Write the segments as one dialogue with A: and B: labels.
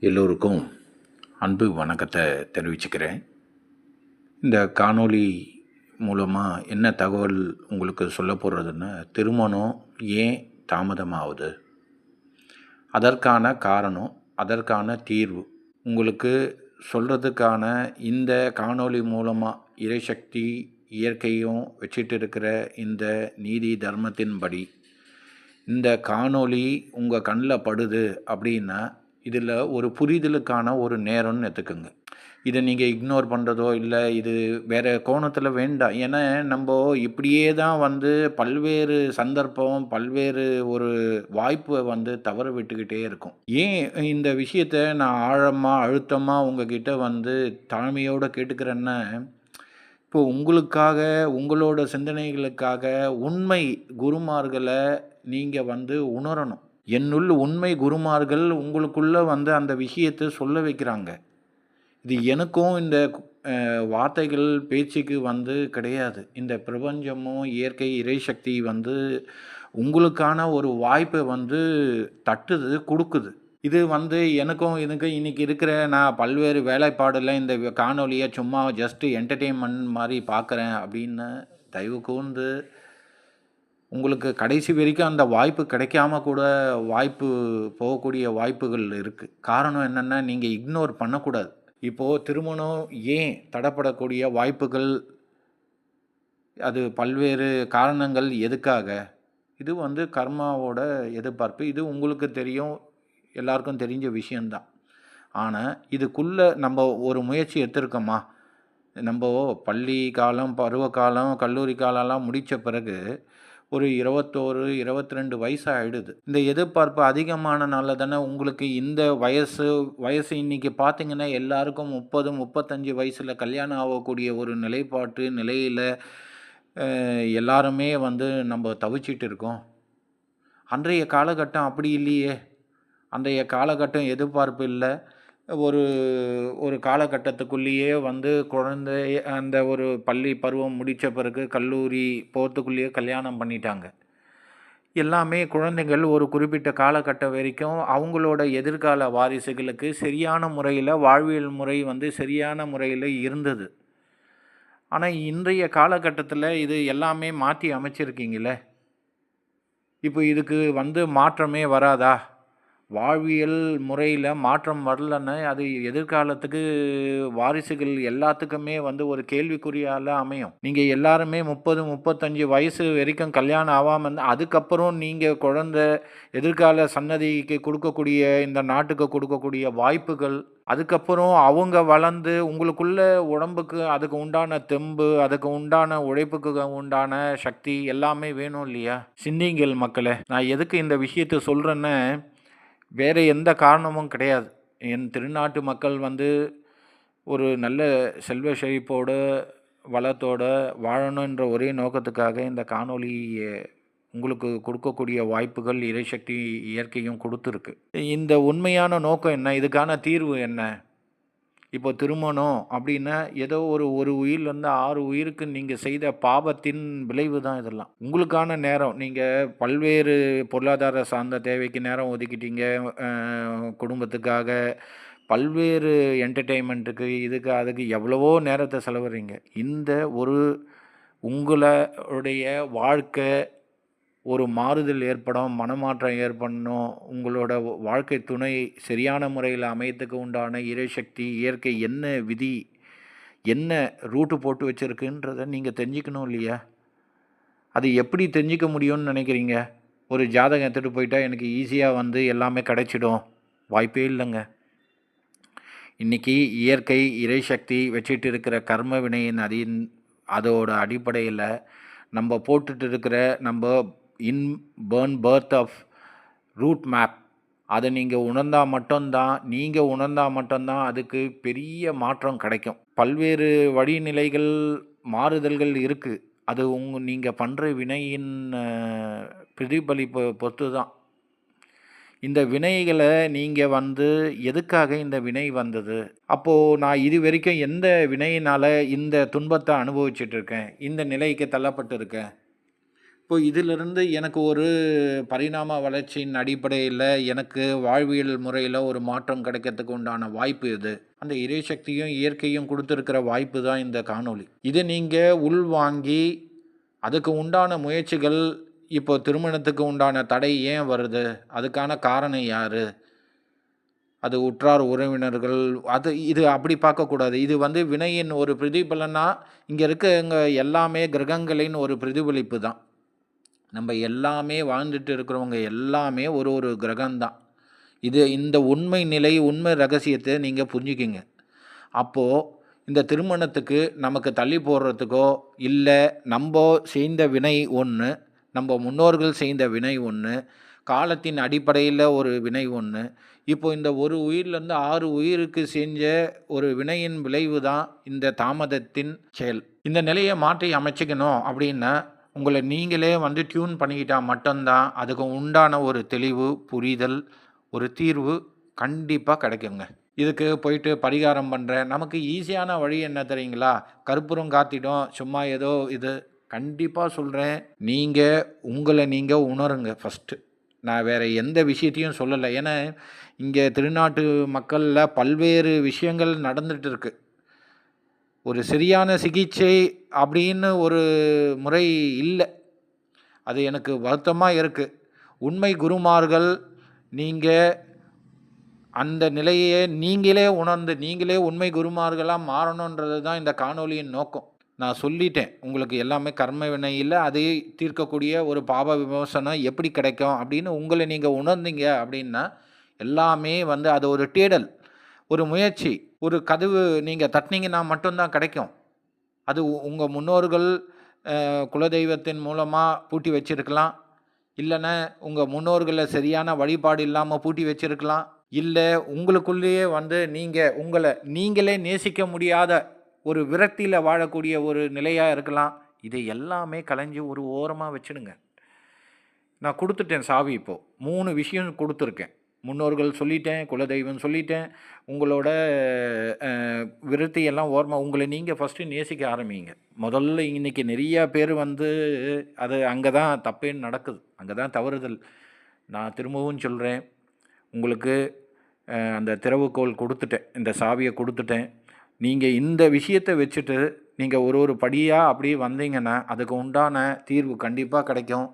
A: எல்லோருக்கும் அன்பு வணக்கத்தை தெரிவிச்சுக்கிறேன். இந்த காணொளி மூலமாக என்ன தகவல் உங்களுக்கு சொல்ல போகிறதுன்னா, திருமணம் ஏன் தாமதமாகுது, அதற்கான காரணம், அதற்கான தீர்வு உங்களுக்கு சொல்கிறதுக்கான இந்த காணொளி மூலமாக இறைசக்தி இயற்கையும் வச்சிட்டு இருக்கிற இந்த நீதி தர்மத்தின்படி இந்த காணொளி உங்கள் கண்ணில் படுது அப்படின்னா, இதில் ஒரு புரிதலுக்கான ஒரு நேரம்னு எடுத்துக்கோங்க. இதை நீங்கள் இக்னோர் பண்ணுறதோ இல்லை இது வேறு கோணத்தில் வேண்டாம். ஏன்னா நம்ம இப்படியே தான் பல்வேறு சந்தர்ப்பம், பல்வேறு ஒரு வாய்ப்பை தவற விட்டுக்கிட்டே இருக்கோம். ஏன் இந்த விஷயத்தை நான் ஆழமாக அழுத்தமாக உங்ககிட்ட தாழ்மையோடு கேட்டுக்கிறேன்னா, இப்போ உங்களுக்காக, உங்களோட சிந்தனைகளுக்காக உண்மை குருமார்களை நீங்கள் உணரணும். என்னுள் உண்மை குருமார்கள் உங்களுக்குள்ளே அந்த விஷயத்தை சொல்ல வைக்கிறாங்க. இது எனக்கும் இந்த வார்த்தைகள் பேச்சுக்கு கிடையாது. இந்த பிரபஞ்சமும் இயற்கை இறைசக்தி உங்களுக்கான ஒரு வாய்ப்பை தட்டுது, கொடுக்குது. இது எனக்கும் இன்றைக்கி இருக்கிற நான் பல்வேறு வேலைப்பாடில் இந்த காணொலியை சும்மா ஜஸ்ட்டு என்டர்டெயின்மெண்ட் மாதிரி பார்க்குறேன் அப்படின்னு தயவு கூர்ந்து உங்களுக்கு கடைசி வரைக்கும் அந்த வாய்ப்பு கிடைக்காம கூட போகக்கூடிய வாய்ப்புகள் இருக்குது. காரணம் என்னென்னா, நீங்கள் இக்னோர் பண்ணக்கூடாது. இப்போது திருமணம் ஏன் தடைப்படக்கூடிய வாய்ப்புகள், அது பல்வேறு காரணங்கள் எதுக்காக? இது கர்மாவோட எதிர்பார்ப்பு. இது உங்களுக்கு தெரியும், எல்லாருக்கும் தெரிஞ்ச விஷயந்தான். ஆனால் இதுக்குள்ளே நம்ம ஒரு முயற்சி எடுத்திருக்கோமா? நம்ம பள்ளி காலம், பருவ காலம், கல்லூரி காலம்லாம் முடித்த பிறகு ஒரு 21, 22 வயசு ஆகிடுது. இந்த எதிர்பார்ப்பு அதிகமானனால தானே உங்களுக்கு இந்த வயசு இன்றைக்கி பார்த்திங்கன்னா எல்லாருக்கும் 30, 35 வயசில் கல்யாணம் ஆகக்கூடிய ஒரு நிலையில் எல்லாருமே நம்ம தவிச்சிட்டு இருக்கோம். அன்றைய காலகட்டம் அப்படி இல்லையே. அன்றைய காலகட்டம் எதிர்பார்ப்பு இல்லை. ஒரு காலகட்டத்துக்குள்ளேயே குழந்தை அந்த ஒரு பள்ளி பருவம் முடித்த பிறகு கல்லூரி போகிறதுக்குள்ளேயே கல்யாணம் பண்ணிட்டாங்க. எல்லாமே குழந்தைகள் ஒரு குறிப்பிட்ட காலகட்டம் வரைக்கும் அவங்களோட எதிர்கால வாரிசுகளுக்கு சரியான முறையில் வாழ்வியல் முறை சரியான முறையில் இருந்தது. ஆனால் இன்றைய காலகட்டத்தில் இது எல்லாமே மாற்றி அமைச்சிருக்கீங்களே. இப்போ இதுக்கு மாற்றமே வராதா? வாழ்வியல் முறையில் மாற்றம் வரலன்னா அது எதிர்காலத்துக்கு வாரிசுகள் எல்லாத்துக்குமே ஒரு கேள்விக்குறியால் அமையும். நீங்கள் எல்லாருமே 30, 35 வயசு வரைக்கும் கல்யாணம் ஆகாமல் அதுக்கப்புறம் நீங்கள் குழந்தை எதிர்கால சன்னதிக்கு கொடுக்கக்கூடிய, இந்த நாட்டுக்கு கொடுக்கக்கூடிய வாய்ப்புகள், அதுக்கப்புறம் அவங்க வளர்ந்து உங்களுக்குள்ள உடம்புக்கு அதுக்கு உண்டான தெம்பு, அதுக்கு உண்டான உழைப்புக்கு உண்டான சக்தி எல்லாமே வேணும் இல்லையா? சிந்திங்கள் மக்களே. நான் எதுக்கு இந்த விஷயத்தை சொல்கிறேன்னு வேறு எந்த காரணமும் கிடையாது. என் திருநாட்டு மக்கள் ஒரு நல்ல செல்வ செழிப்போடு வளத்தோடு வாழணுன்ற ஒரே நோக்கத்துக்காக இந்த காணொளி உங்களுக்கு கொடுக்கக்கூடிய வாய்ப்புகள் இறைசக்தி இயற்கையும் கொடுத்துருக்கு. இந்த உண்மையான நோக்கம் என்ன? இதுக்கான தீர்வு என்ன? இப்போ திருமணம் அப்படின்னா ஏதோ ஒரு உயிர்லேருந்து 6 உயிருக்கு நீங்கள் செய்த பாவத்தின் விளைவு தான் இதெல்லாம். உங்களுக்கான நேரம், நீங்கள் பல்வேறு பொருளாதார சார்ந்த தேவைக்கு நேரம் ஒதுக்கிட்டீங்க, குடும்பத்துக்காக பல்வேறு என்டர்டெயின்மெண்ட்டுக்கு இதுக்கு அதுக்கு எவ்வளவோ நேரத்தை செலவிடுறீங்க. இந்த உங்களுடைய வாழ்க்கை ஒரு மாறுதல் ஏற்படும், மனமாற்றம் ஏற்படணும், உங்களோட வாழ்க்கை துணை சரியான முறையில் அமையத்துக்கு உண்டான இறைசக்தி இயற்கை என்ன விதி, என்ன ரூட்டு போட்டு வச்சுருக்குன்றதை நீங்கள் தெரிஞ்சுக்கணும் இல்லையா? அது எப்படி தெரிஞ்சிக்க முடியும்னு நினைக்கிறீங்க? ஒரு ஜாதகம் எடுத்துகிட்டு போயிட்டால் எனக்கு ஈஸியாக எல்லாமே கிடைச்சிடும், வாய்ப்பே இல்லைங்க. இன்றைக்கி இயற்கை இறைசக்தி வச்சுட்டு இருக்கிற கர்ம வினையின் அதோட அடிப்படையில் நம்ம போட்டுட்டு இருக்கிற நம்ம பர்த் ஆஃப் ரூட் மேப், அதை நீங்கள் உணர்ந்தால் மட்டும்தான் அதுக்கு பெரிய மாற்றம் கிடைக்கும். பல்வேறு வழிநிலைகள் மாறுதல்கள் இருக்குது. அது நீங்கள் பண்ணுற வினையின் பிரதிபலிப்பை பொறுத்து தான். இந்த வினைகளை நீங்கள் எதுக்காக இந்த வினை வந்தது? அப்போது நான் இது வரைக்கும் எந்த வினையினால் இந்த துன்பத்தை அனுபவிச்சிட்ருக்கேன், இந்த நிலைக்கு தள்ளப்பட்டு இருக்கேன்? இப்போ இதிலிருந்து எனக்கு ஒரு பரிணாம வளர்ச்சியின் அடிப்படையில எனக்கு வாழ்வியல் முறையில ஒரு மாற்றம் கிடைக்கிறதுக்கு உண்டான வாய்ப்பு எது? அந்த இறைசக்தியும், இயற்கையும் குடுத்திருக்கிற வாய்ப்பு தான் இந்த காணொளி. இத நீங்க உள்வாங்கி, அதுக்கு உண்டான முயற்சிகள் இப்போ திருமணத்துக்கு உண்டான தடை ஏன் வருது? அதுக்கான காரணம் யாரு? அது உற்றார் உறவினர்கள் இது அப்படி பார்க்கக்கூடாது. இது வினையின் ஒரு பிரதிபலனா, இங்க இருக்கங்க எல்லாமே கிரகங்களின் ஒரு பிரதிபலிப்பு தான். நம்ம எல்லாமே வாழ்ந்துட்டு இருக்கிறவங்க எல்லாமே ஒரு ஒரு கிரகம் தான். இந்த உண்மை நிலை, உண்மை ரகசியத்த நீங்க புரிஞ்சுக்கிங்க. அப்போ இந்த திருமணத்துக்கு நமக்கு தள்ளி போடுறதுக்கோ, இல்ல நம்போ செய்த வினை ஒண்ணு, நம்ப முன்னோர்கள் செய்த வினை ஒண்ணு, காலத்தின் அடிப்படையில ஒரு வினை ஒண்ணு. இப்போ இந்த ஒரு உயிர்லேருந்து 6 உயிருக்கு செஞ்ச ஒரு வினையின் விளைவு தான் இந்த தாமதத்தின் செயல். இந்த நிலைய மாற்றி அமைச்சுக்கணும் அப்படின்னா, உங்கள நீங்களே டியூன் பண்ணிக்கிட்டா மட்டும் தான், அதுக்கு உண்டான ஒரு தெளிவு, புரிதல், ஒரு தீர்வு கண்டிப்பா கிடைக்குங்க. இதுக்கு போயிட்டு பரிகாரம் பண்றேன். நமக்கு ஈஸியான வழி என்ன தெரியுங்களா? கற்பூரம் காத்திடும். சும்மா ஏதோ இது கண்டிப்பா சொல்றேன். நீங்க உங்கள நீங்க உணருங்க ஃபர்ஸ்ட்டு. நான் வேற எந்த விஷயத்தையும் சொல்லல. ஏன்னா, இங்க திருநாட்டு மக்கள்ல பல்வேறு விஷயங்கள் நடந்துட்டு இருக்கு. ஒரு சரியான சிகிச்சை அப்படின்னு ஒரு முறை இல்ல. அது எனக்கு வருத்தமா இருக்கு. உண்மை குருமார்கள் நீங்க அந்த நிலையை நீங்களே உணர்ந்து, நீங்களே உண்மை குருமார்களா மாறணுன்றது தான் இந்த காணொளியின் நோக்கம். நான் சொல்லிட்டேன். உங்களுக்கு எல்லாமே கர்ம வினையில அதை தீர்க்கக்கூடிய ஒரு பாவ விமோசனம் எப்படி கிடைக்கும் அப்படின்னு உங்கள நீங்க உணர்ந்தீங்க அப்படின்னா, எல்லாமே அது ஒரு தேடல், ஒரு முயற்சி, ஒரு கதவு நீங்க தட்டுனீங்கன்னா மட்டும் தான் கிடைக்கும். அது உங்க முன்னோர்கள் குலதெய்வத்தின் மூலமா பூட்டி வச்சிருக்கலாம். இல்லன்னா, உங்க முன்னோர்கள சரியான வழிபாடு இல்லாம பூட்டி வச்சிருக்கலாம். இல்ல உங்களுக்குள்ளேயே நீங்க உங்கள நீங்களே நேசிக்க முடியாத ஒரு விரக்தியில வாழக்கூடிய ஒரு நிலையா இருக்கலாம். இதை எல்லாமே களைஞ்சு ஒரு ஓரமா வச்சுடுங்க. நான் குடுத்துட்டேன் சாவி இப்போ. 3 விஷயம் குடுத்துருக்கேன். முன்னோர்கள் சொல்லிட்டேன், குலதெய்வம் சொல்லிட்டேன். உங்களோட அ விரக்தியெல்லாம் ஓரமா உங்கள நீங்க ஃபர்ஸ்ட்டு நேசிக்க ஆரம்பிங்க. முதல்ல இன்னைக்கு நெறைய பேர் அது அங்க தான் தப்பே நடக்குது. அங்க தான் தவறுதல். நான் திரும்பவும் சொல்றேன். உங்களுக்கு அந்த திறவுகோல் குடுத்துட்டேன். இந்த சாவிய குடுத்துட்டேன். நீங்க இந்த விஷயத்த வச்சுட்டு, நீங்க ஒரு ஒரு படியா அப்படியே வந்தீங்கன்னா, அதுக்கு உண்டான தீர்வு கண்டிப்பா கிடைக்கும்.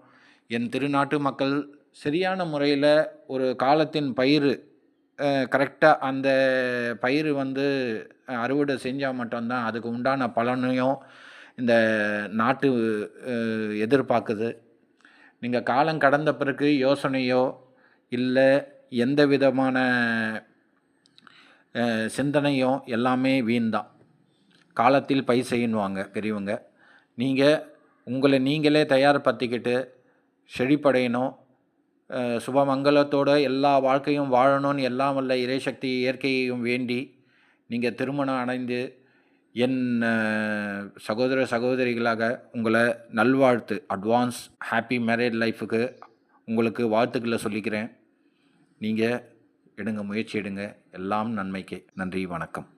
A: என் திருநாட்டு மக்கள் சரியான முறையில ஒரு காலத்தின் பயிரு கரெக்ட்டா அந்த பயிரு அறுவடை செஞ்சா மட்டும் தான் அதுக்கு உண்டான பலனையும் இந்த நாட்டு அ எதிர்பார்க்குது. நீங்க காலம் கடந்த பிறகு யோசனையோ, இல்ல எந்த விதமான சிந்தனையும் எல்லாமே வீண் தான். காலத்தில் பயிர் செய்யுன்னுவாங்க பெரியவங்க. நீங்க உங்கள நீங்களே தயார்படுத்திக்கிட்டு செழிப்படையணும். சுபமங்கலத்தோட எல்லா வாழ்க்கையும் வாழணும்னு எல்லாம் வல்ல இறைசக்தி இயற்கையையும் வேண்டி, நீங்க திருமணம் அடைந்து என் சகோதர சகோதரிகளாக உங்கள நல்வாழ்த்து அட்வான்ஸ் ஹேப்பி மேரேட் லைஃப்‌க்கு உங்களுக்கு வாழ்த்துக்கள சொல்லிக்கிறேன். நீங்க எடுங்க, முயற்சி எடுங்க. எல்லாம் நன்மைக்கே. நன்றி, வணக்கம்.